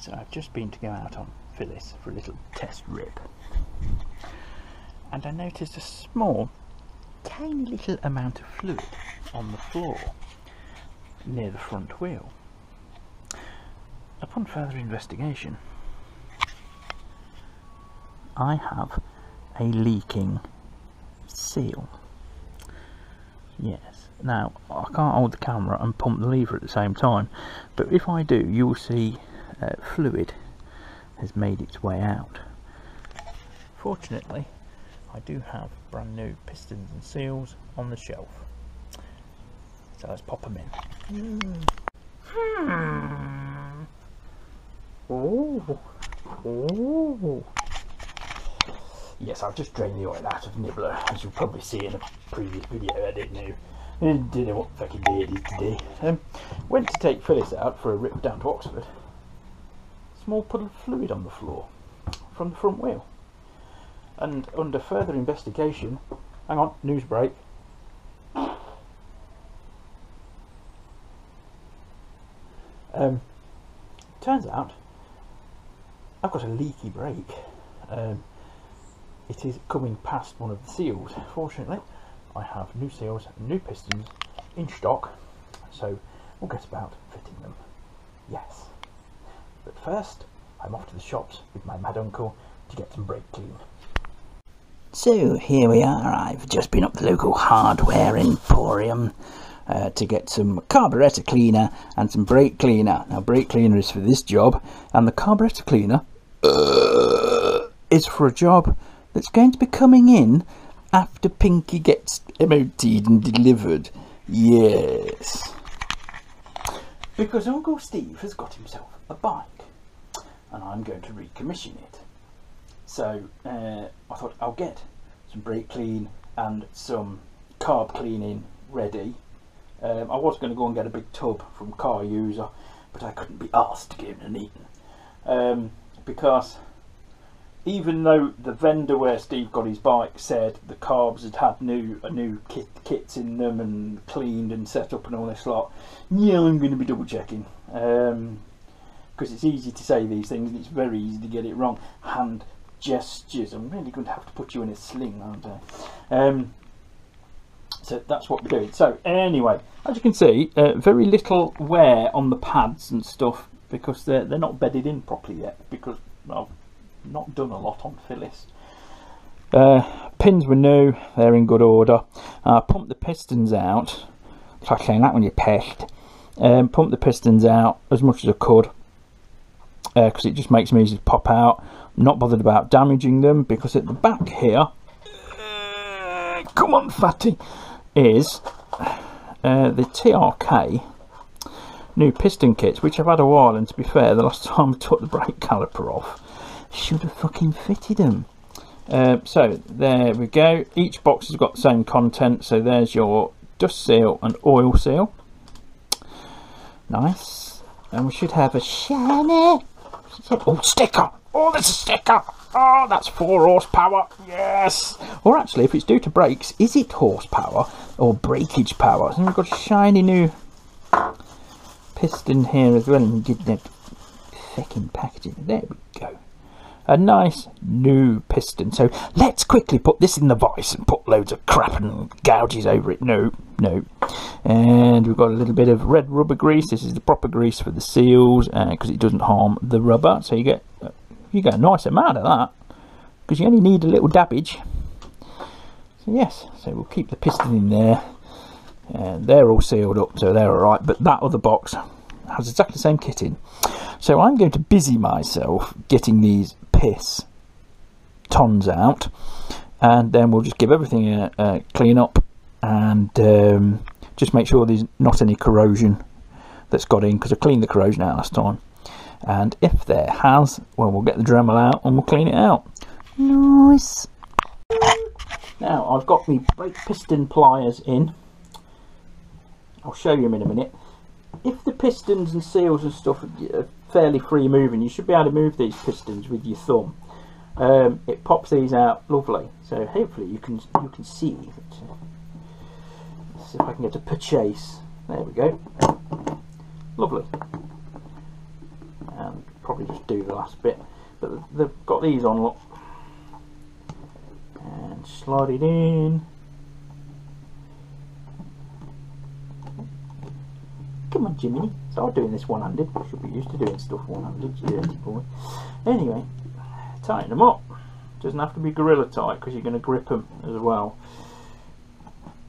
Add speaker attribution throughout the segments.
Speaker 1: So I've just been to go out on Phyllis for a little test rip, and I noticed a small, tiny little amount of fluid on the floor near the front wheel. Upon further investigation, I have a leaking seal. Yes. Now, I can't hold the camera and pump the lever at the same time, but if I do, you will see fluid has made its way out. Fortunately, I do have brand new pistons and seals on the shelf, so let's pop them in. Oh. Yes, I've just drained the oil out of Nibbler, as you'll probably see in a previous video. I didn't know what fucking day it is today. Went to take Phyllis out for a rip down to Oxford. Small puddle of fluid on the floor from the front wheel, and under further investigation, hang on, news break. Turns out I've got a leaky brake. It is coming past one of the seals. Fortunately, I have new seals and new pistons in stock, so we'll get about fitting them. Yes. But first, I'm off to the shops with my mad uncle to get some brake clean. So here we are. I've just been up the local hardware emporium to get some carburettor cleaner and some brake cleaner. Now, brake cleaner is for this job, and the carburettor cleaner is for a job that's going to be coming in after Pinky gets MOT'd and delivered. Yes. Because Uncle Steve has got himself a bike, and I'm going to recommission it. So I thought I'll get some brake clean and some carb cleaning ready. I was going to go and get a big tub from Car User, but I couldn't be asked to give it an eaten. Because even though the vendor where Steve got his bike said the carbs had new kits in them and cleaned and set up and all this lot, yeah, I'm going to be double checking, because it's easy to say these things and it's very easy to get it wrong. Hand gestures, I'm really going to have to put you in a sling, aren't I? So that's what we're doing. So anyway, as you can see, very little wear on the pads and stuff, because they're not bedded in properly yet, because I've not done a lot on Phyllis. Pins were new, they're in good order. I pumped the pistons out. It's like saying that when you're pissed. Pumped the pistons out as much as I could, because it just makes them easy to pop out. I'm not bothered about damaging them, because at the back here, come on fatty, is the TRK new piston kits, which I've had a while, and to be fair, the last time I took the brake caliper off, should have fucking fitted them. So there we go. Each box has got the same content. So there's your dust seal and oil seal. Nice. And we should have a shiny, oh, sticker. Oh, there's a sticker. Oh, that's 4 horsepower. Yes. Or actually, if it's due to brakes, is it horsepower or breakage power? And we've got a shiny new piston here as well, and did the fucking packaging. There we go. A nice new piston. So let's quickly put this in the vice and put loads of crap and gouges over it. No. And we've got a little bit of red rubber grease. This is the proper grease for the seals, because it doesn't harm the rubber. So you get a nice amount of that, because you only need a little dabbage. So yes, so we'll keep the piston in there, and they're all sealed up, so they're alright. But that other box has exactly the same kit in. So I'm going to busy myself getting these piss tons out, and then we'll just give everything a clean up, and just make sure there's not any corrosion that's got in, because I cleaned the corrosion out last time, and if there has, well, we'll get the Dremel out and we'll clean it out. Nice. Now I've got my brake piston pliers in. I'll show you in a minute. If the pistons and seals and stuff are fairly free moving, you should be able to move these pistons with your thumb. It pops these out lovely, so hopefully you can see. Let's see if I can get a purchase. There we go. Lovely. and probably just do the last bit. But they've got these on, look, and slide it in. Come on, Jiminy, start doing this one-handed. Should be used to doing stuff one-handed, you dirty boy. Anyway, tighten them up. Doesn't have to be gorilla tight because you're going to grip them as well.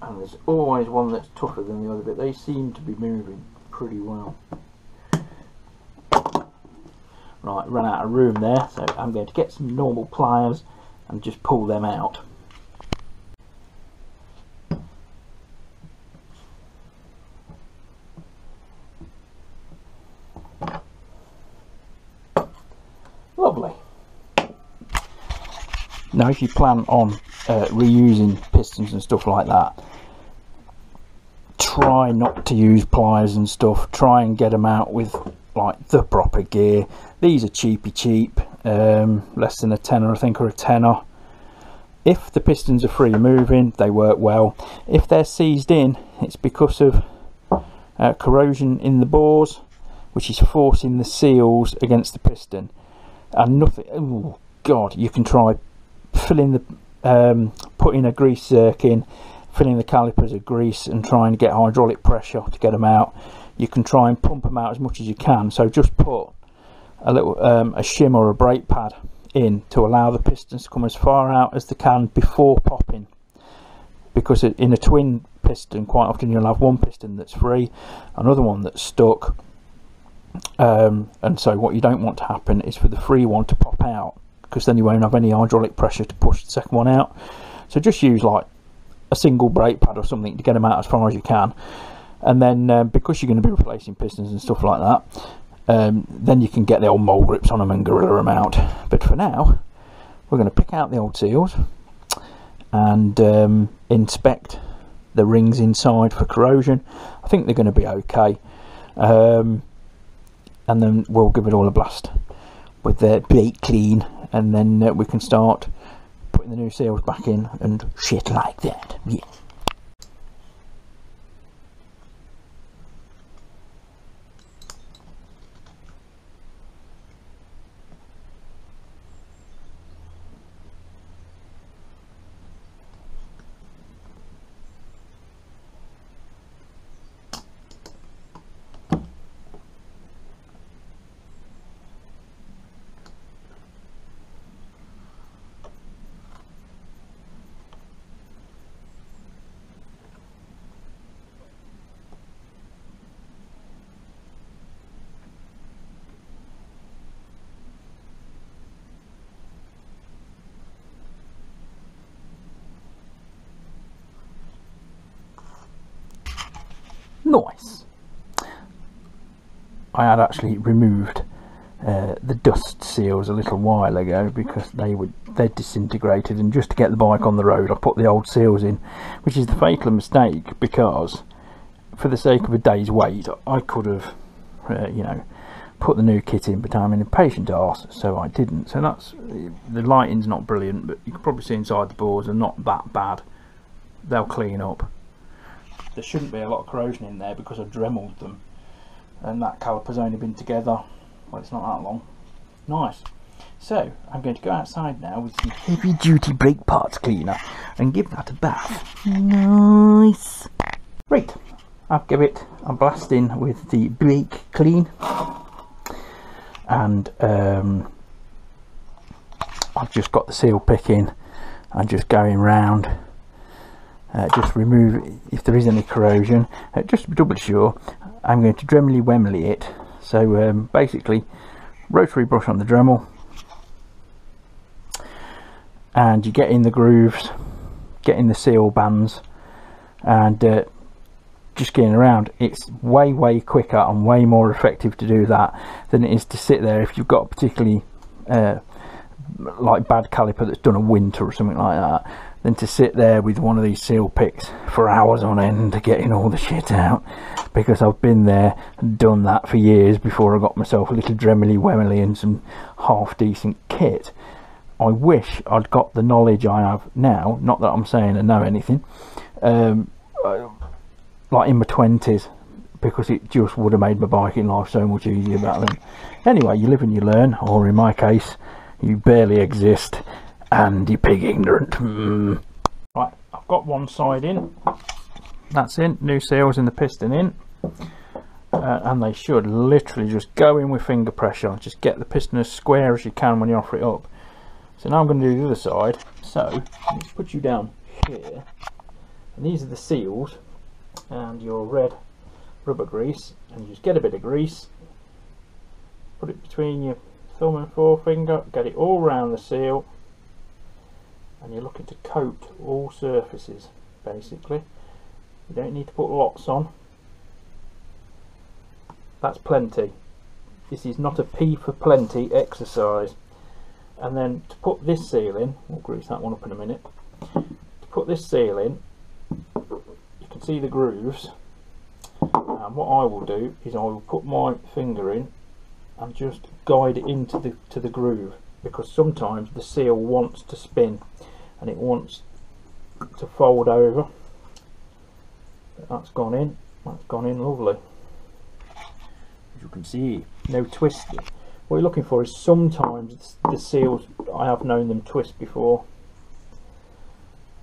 Speaker 1: And there's always one that's tougher than the other, but they seem to be moving pretty well. Right, run out of room there, so I'm going to get some normal pliers and just pull them out. Lovely. Now if you plan on reusing pistons and stuff like that, try not to use pliers and stuff. Try and get them out with like the proper gear. These are cheapy cheap, less than a tenner I think, or a tenner. If the pistons are free moving, they work well. If they're seized in, it's because of corrosion in the bores, which is forcing the seals against the piston. And nothing, oh god, you can try filling the putting a grease zerk in, filling the calipers of grease and trying to get hydraulic pressure to get them out. You can try and pump them out as much as you can, so just put a little a shim or a brake pad in to allow the pistons to come as far out as they can before popping, because in a twin piston quite often you'll have one piston that's free, another one that's stuck, and so what you don't want to happen is for the free one to pop out, because then you won't have any hydraulic pressure to push the second one out. So just use like a single brake pad or something to get them out as far as you can, and then because you're going to be replacing pistons and stuff like that, then you can get the old mole grips on them and gorilla them out. But for now we're going to pick out the old seals and inspect the rings inside for corrosion. I think they're going to be okay, and then we'll give it all a blast with the brake clean, and then we can start putting the new seals back in and shit like that. Yeah. Nice. I had actually removed the dust seals a little while ago because they disintegrated, and just to get the bike on the road I put the old seals in, which is the fatal mistake, because for the sake of a day's wait I could have you know, put the new kit in, but I'm an impatient arse, so I didn't. So that's, the lighting's not brilliant, but you can probably see inside the boards are not that bad. They'll clean up. There shouldn't be a lot of corrosion in there because I dremeled them, and that caliper's only been together, well, it's not that long. Nice. So I'm going to go outside now with some heavy duty brake parts cleaner and give that a bath. Nice. Right, I'll give it a blast in with the brake clean, and I've just got the seal pick in and just going round. Just remove if there is any corrosion, just to be double sure. I'm going to Dremel Wemley it, so basically rotary brush on the Dremel, and you get in the grooves, get in the seal bands, and just getting around. It's way quicker and way more effective to do that than it is to sit there if you've got a particularly like bad caliper that's done a winter or something like that, than to sit there with one of these seal picks for hours on end getting all the shit out, because I've been there and done that for years before I got myself a little Dremel Wemley and some half decent kit. I wish I'd got the knowledge I have now, not that I'm saying I know anything, like in my 20s, because it just would have made my biking life so much easier back then. Anyway, you live and you learn, or in my case, you barely exist and you're pig ignorant. Right, I've got one side in, that's in, new seals in the piston in, and they should literally just go in with finger pressure. Just get the piston as square as you can when you offer it up. So now I'm going to do the other side. So let's put you down here, and these are the seals and your red rubber grease, and you just get a bit of grease, put it between your thumb and forefinger, get it all around the seal, and you're looking to coat all surfaces basically. You don't need to put lots on, that's plenty. This is not a P for plenty exercise. And then to put this seal in, we'll grease that one up in a minute. To put this seal in, you can see the grooves, and what I will do is I will put my finger in and just guide it into the groove, because sometimes the seal wants to spin and it wants to fold over. That's gone in lovely. As you can see, no twisting. What you're looking for is sometimes the seals, I have known them twist before,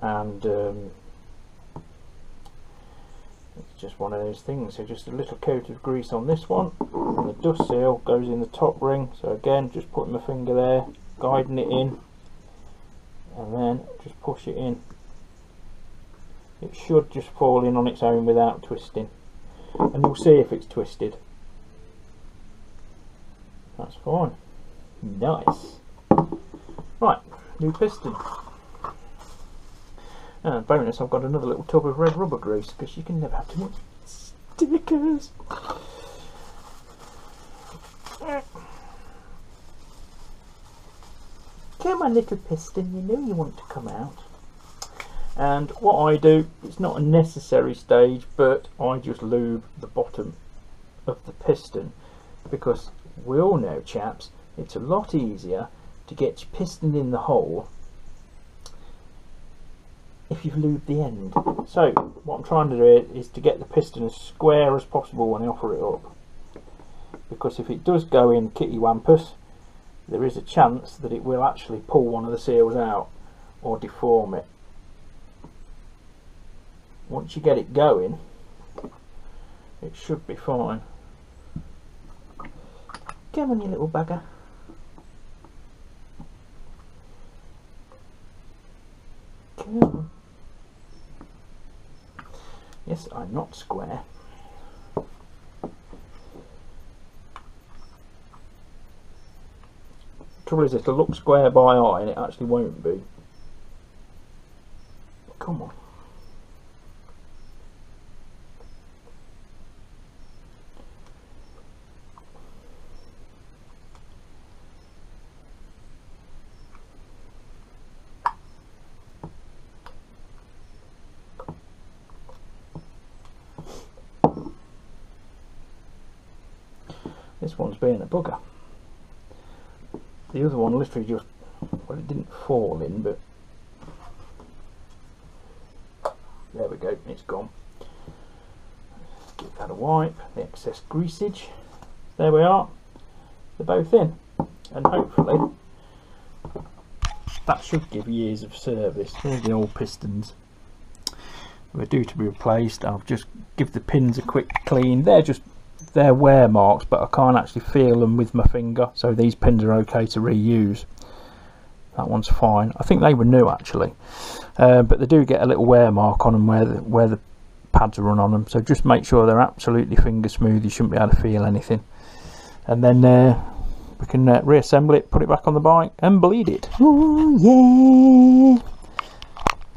Speaker 1: and it's just one of those things. So just a little coat of grease on this one, and the dust seal goes in the top ring. So again, just putting my finger there, guiding it in, and then just push it in. It should just fall in on its own without twisting, and you'll see if it's twisted. That's fine. Nice. Right, new piston. And bonus, I've got another little tub of red rubber grease, because you can never have too much stickers. Come on, little piston, you know you want to come out. And what I do, it's not a necessary stage, but I just lube the bottom of the piston, because we all know, chaps, it's a lot easier to get your piston in the hole if you've lubed the end. So what I'm trying to do is to get the piston as square as possible when I offer it up, because if it does go in kitty wampus, there is a chance that it will actually pull one of the seals out or deform it. Once you get it going, it should be fine. Come on, you little bugger. Come on. Yes, I'm not square. Trouble is, it'll look square by eye and it actually won't be. Come on. This one's being a bugger. The other one literally just, well, it didn't fall in, but there we go, it's gone. Give that a wipe, the excess greasage. There we are, they're both in, and hopefully that should give years of service. There's the old pistons. They're due to be replaced. I'll just give the pins a quick clean. They're wear marks, but I can't actually feel them with my finger, so these pins are okay to reuse. That one's fine. I think they were new actually, but they do get a little wear mark on them where the pads run on them, so just make sure they're absolutely finger smooth. You shouldn't be able to feel anything, and then we can reassemble it, put it back on the bike and bleed it. Oh yeah!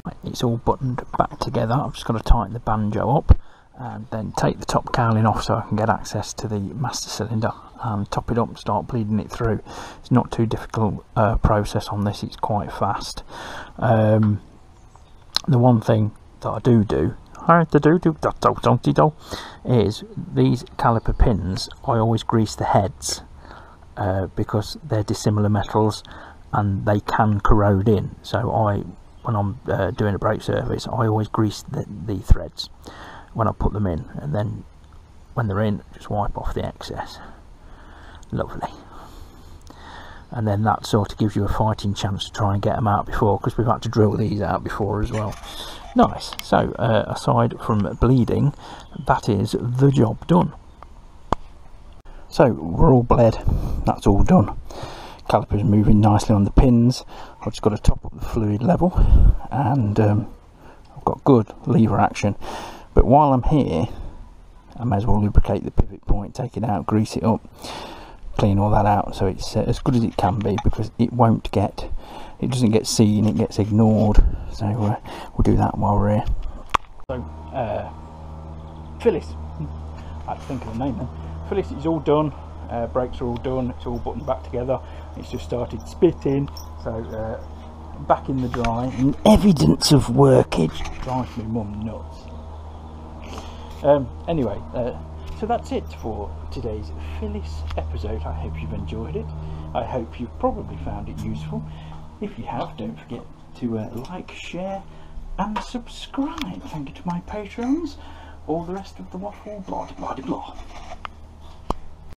Speaker 1: Right, it's all buttoned back together. I've just got to tighten the banjo up and then take the top cowling off so I can get access to the master cylinder and top it up and start bleeding it through. It's not too difficult process on this, it's quite fast. The one thing that I do is these caliper pins, I always grease the heads because they're dissimilar metals and they can corrode in. So when I'm doing a brake service, I always grease the threads when I put them in, and then when they're in, just wipe off the excess. Lovely. And then that sort of gives you a fighting chance to try and get them out before, because we've had to drill these out before as well. Nice. So aside from bleeding, that is the job done. So we're all bled, that's all done. Caliper's moving nicely on the pins. I've just got to top up the fluid level, and I've got good lever action. But while I'm here, I may as well lubricate the pivot point, take it out, grease it up, clean all that out, so it's as good as it can be, because it doesn't get seen, it gets ignored. So we'll do that while we're here. So Phyllis, I had to think of the name then. Phyllis is all done, brakes are all done, it's all buttoned back together, it's just started spitting, so back in the dry, and evidence of workage. Drives me mum nuts. Anyway, so that's it for today's Phyllis episode. I hope you've enjoyed it. I hope you've probably found it useful. If you have, don't forget to like, share and subscribe. Thank you to my patrons, all the rest of the waffle, blah blah blah blah.